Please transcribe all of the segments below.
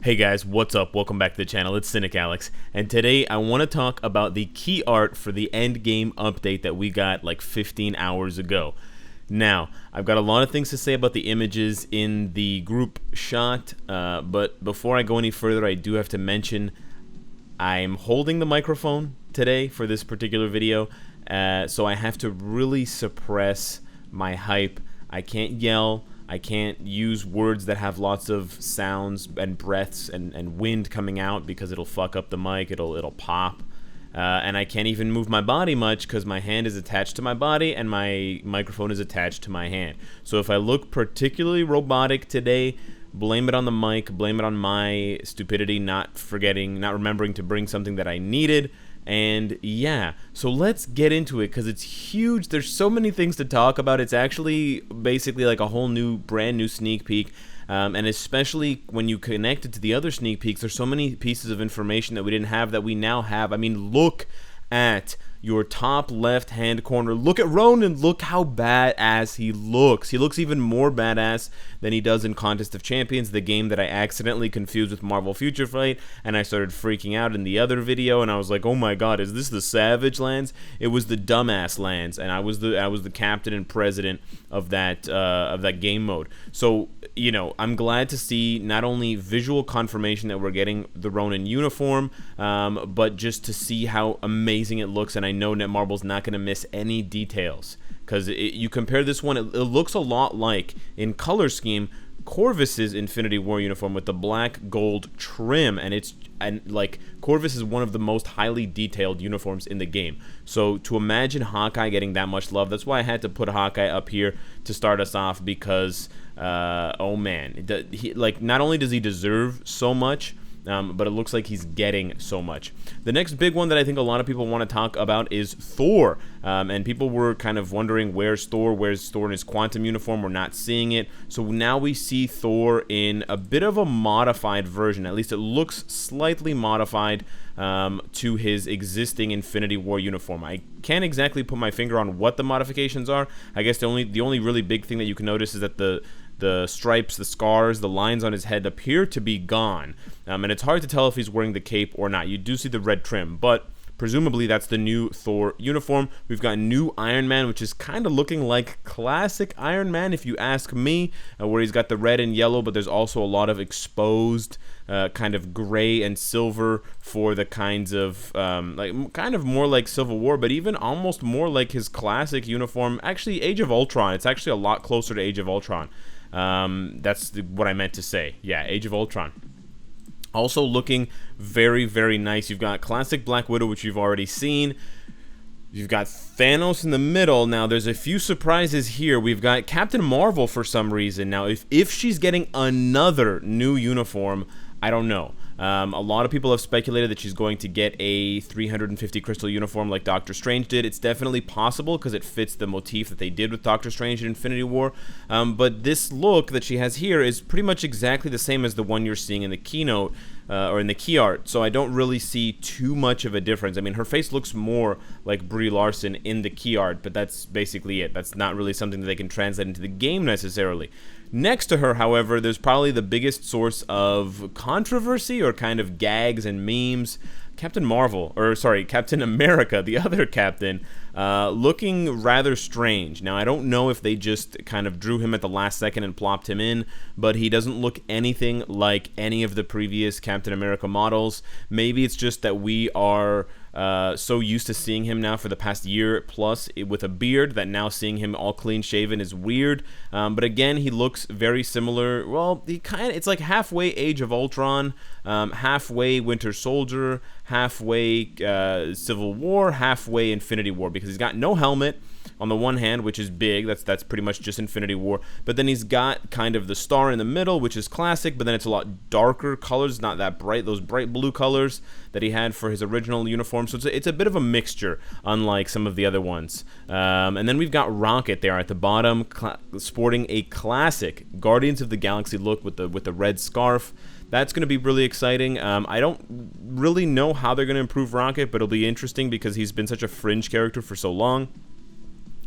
Hey guys, what's up? Welcome back to the channel. It's Cynicalex, and today I want to talk about the key art for the Endgame update that we got like 15 hours ago. Now, I've got a lot of things to say about the images in the group shot, but before I go any further, I do have to mention I'm holding the microphone today for this particular video, so I have to really suppress my hype. I can't yell. I can't use words that have lots of sounds and breaths and wind coming out because it'll fuck up the mic, it'll pop. And I can't even move my body much because my hand is attached to my body and my microphone is attached to my hand. So if I look particularly robotic today, blame it on the mic, blame it on my stupidity, not remembering to bring something that I needed. And yeah, so let's get into it because it's huge. There's so many things to talk about. It's actually basically like a whole brand new sneak peek. And especially when you connect it to the other sneak peeks, there's so many pieces of information that we didn't have that we now have. I mean, look at your top left hand corner. Look at Ronin. Look how badass he looks. He looks even more badass than he does in Contest of Champions, the game that I accidentally confused with Marvel Future Fight, and I started freaking out in the other video, and I was like, oh my god, is this the Savage Lands? It was the Dumbass Lands, and I was the captain and president of that game mode. So, you know, I'm glad to see not only visual confirmation that we're getting the Ronin uniform, but just to see how amazing it looks, and I know Netmarble's not going to miss any details. Because you compare this one, it looks a lot like, in color scheme, Corvus's Infinity War uniform with the black gold trim, and like Corvus is one of the most highly detailed uniforms in the game. So to imagine Hawkeye getting that much love, that's why I had to put Hawkeye up here to start us off, because oh man, like not only does he deserve so much, but it looks like he's getting so much. The next big one that I think a lot of people want to talk about is Thor. And people were kind of wondering, where's Thor in his quantum uniform? We're not seeing it. So now we see Thor in a bit of a modified version. At least it looks slightly modified to his existing Infinity War uniform. I can't exactly put my finger on what the modifications are. I guess the only really big thing that you can notice is that the stripes, the scars, the lines on his head appear to be gone. And it's hard to tell if he's wearing the cape or not. You do see the red trim, but presumably that's the new Thor uniform. We've got new Iron Man, which is kind of looking like classic Iron Man, if you ask me, where he's got the red and yellow, but there's also a lot of exposed kind of gray and silver for the kinds of, like kind of more like Civil War, but even almost more like his classic uniform. Actually, Age of Ultron. It's actually a lot closer to Age of Ultron. That's what I meant to say. Yeah, Age of Ultron. Also looking very, very nice. You've got classic Black Widow, which you've already seen. You've got Thanos in the middle. Now, there's a few surprises here. We've got Captain Marvel for some reason. Now, if she's getting another new uniform, I don't know. A lot of people have speculated that she's going to get a 350 crystal uniform like Doctor Strange did. It's definitely possible because it fits the motif that they did with Doctor Strange in Infinity War. But this look that she has here is pretty much exactly the same as the one you're seeing in the keynote or in the key art. So I don't really see too much of a difference. I mean, her face looks more like Brie Larson in the key art, but that's basically it. That's not really something that they can translate into the game necessarily. Next to her, however, there's probably the biggest source of controversy or kind of gags and memes. Captain America, the other captain, looking rather strange. Now, I don't know if they just kind of drew him at the last second and plopped him in, but he doesn't look anything like any of the previous Captain America models. Maybe it's just that we are so used to seeing him now for the past year plus with a beard that now seeing him all clean shaven is weird. But again, he looks very similar. Well, it's like halfway Age of Ultron, halfway Winter Soldier, halfway Civil War, halfway Infinity War, because he's got no helmet on the one hand, which is big. That's pretty much just Infinity War. But then he's got kind of the star in the middle, which is classic, but then it's a lot darker colors, not that bright, those bright blue colors that he had for his original uniform. So it's a bit of a mixture, unlike some of the other ones. And then we've got Rocket there at the bottom, sporting a classic Guardians of the Galaxy look with the red scarf. That's going to be really exciting. I don't really know how they're going to improve Rocket, but it'll be interesting because he's been such a fringe character for so long.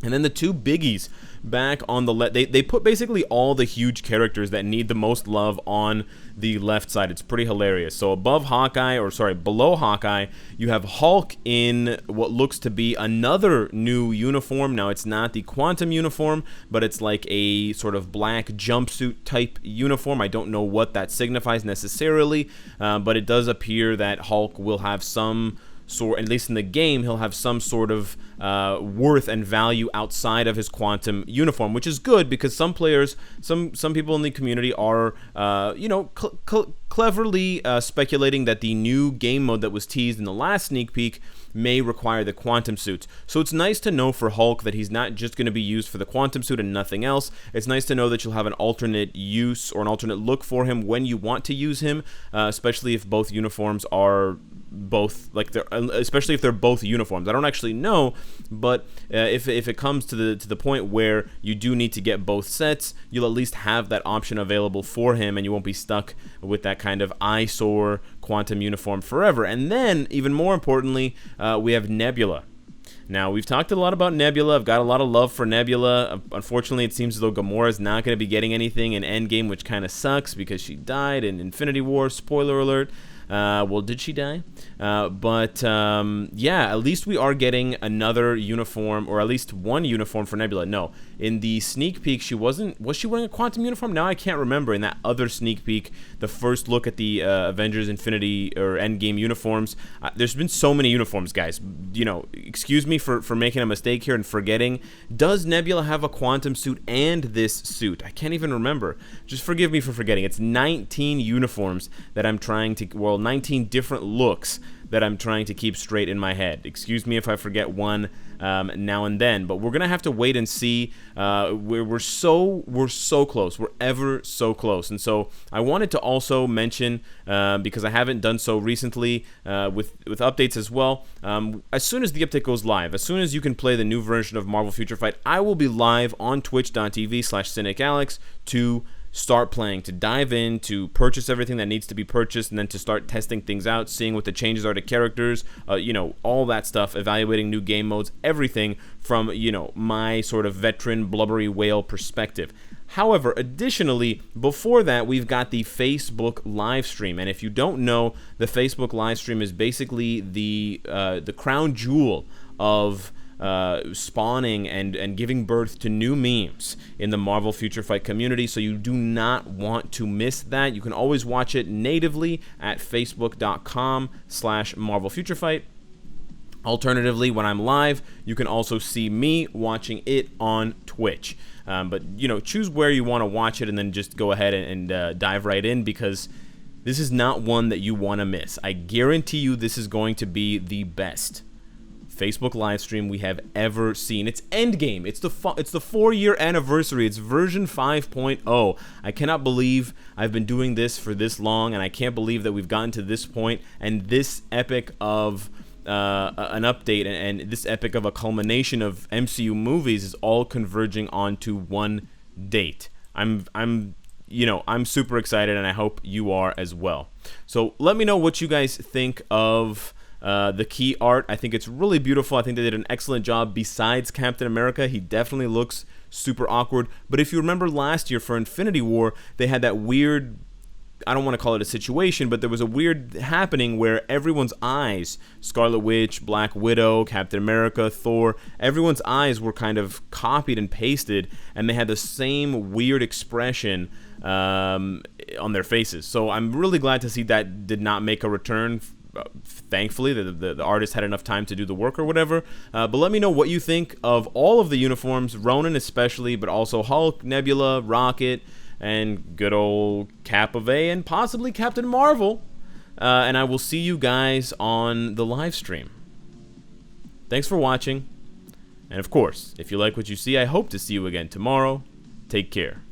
And then the two biggies back on the left, they put basically all the huge characters that need the most love on the left side. It's pretty hilarious. So below Hawkeye, you have Hulk in what looks to be another new uniform. Now, it's not the Quantum uniform, but it's like a sort of black jumpsuit type uniform. I don't know what that signifies necessarily, but it does appear that Hulk will have some sort, at least in the game, he'll have some sort of worth and value outside of his Quantum uniform, which is good because some players, some people in the community are, cleverly speculating that the new game mode that was teased in the last sneak peek may require the Quantum suits. So it's nice to know for Hulk that he's not just going to be used for the Quantum suit and nothing else. It's nice to know that you'll have an alternate use or an alternate look for him when you want to use him, especially if both uniforms are especially if they're both uniforms. I don't actually know, but if it comes to the point where you do need to get both sets, you'll at least have that option available for him, and you won't be stuck with that kind of eyesore Quantum uniform forever. And then, even more importantly, we have Nebula. Now, we've talked a lot about Nebula. I've got a lot of love for Nebula. Unfortunately, it seems as though Gamora's not going to be getting anything in Endgame, which kind of sucks because she died in Infinity War. Spoiler alert. Well, did she die? Yeah, at least we are getting another uniform, or at least one uniform for Nebula. No, in the sneak peek, was she wearing a Quantum uniform? Now I can't remember. In that other sneak peek, the first look at the Avengers Infinity or Endgame uniforms, there's been so many uniforms, guys. Excuse me for making a mistake here and forgetting. Does Nebula have a Quantum suit and this suit? I can't even remember. Just forgive me for forgetting. It's 19 uniforms that I'm trying to, 19 different looks that I'm trying to keep straight in my head. Excuse me if I forget one now and then, but we're gonna have to wait and see. We're so close. We're ever so close. And so I wanted to also mention, because I haven't done so recently with updates as well. As soon as the update goes live, as soon as you can play the new version of Marvel Future Fight, I will be live on twitch.tv/Cynicalex to start playing, to dive in, to purchase everything that needs to be purchased, and then to start testing things out, seeing what the changes are to characters, all that stuff, evaluating new game modes, everything from, my sort of veteran blubbery whale perspective. However, additionally, before that, we've got the Facebook live stream, and if you don't know, the Facebook live stream is basically the crown jewel of spawning and giving birth to new memes in the Marvel Future Fight community, so you do not want to miss that. You can always watch it natively at facebook.com/Marvel Future Fight. Alternatively, when I'm live, you can also see me watching it on Twitch. But choose where you want to watch it, and then just go ahead and dive right in, because this is not one that you want to miss. I guarantee you this is going to be the best Facebook live stream we have ever seen. It's Endgame. It's the 4-year anniversary. It's version 5.0. I cannot believe I've been doing this for this long, and I can't believe that we've gotten to this point, and this epic of an update and this epic of a culmination of MCU movies is all converging onto one date. I'm super excited, and I hope you are as well. So let me know what you guys think of the key art. I think it's really beautiful. I think they did an excellent job. Besides Captain America, he definitely looks super awkward. But if you remember last year for Infinity War, they had that weird, I don't want to call it a situation, but there was a weird happening where everyone's eyes, Scarlet Witch, Black Widow, Captain America, Thor, everyone's eyes were kind of copied and pasted, and they had the same weird expression on their faces. So I'm really glad to see that did not make a return. Thankfully, the artist had enough time to do the work or whatever. But let me know what you think of all of the uniforms, Ronin especially, but also Hulk, Nebula, Rocket, and good old Cap of A, and possibly Captain Marvel. And I will see you guys on the live stream. Thanks for watching. And of course, if you like what you see, I hope to see you again tomorrow. Take care.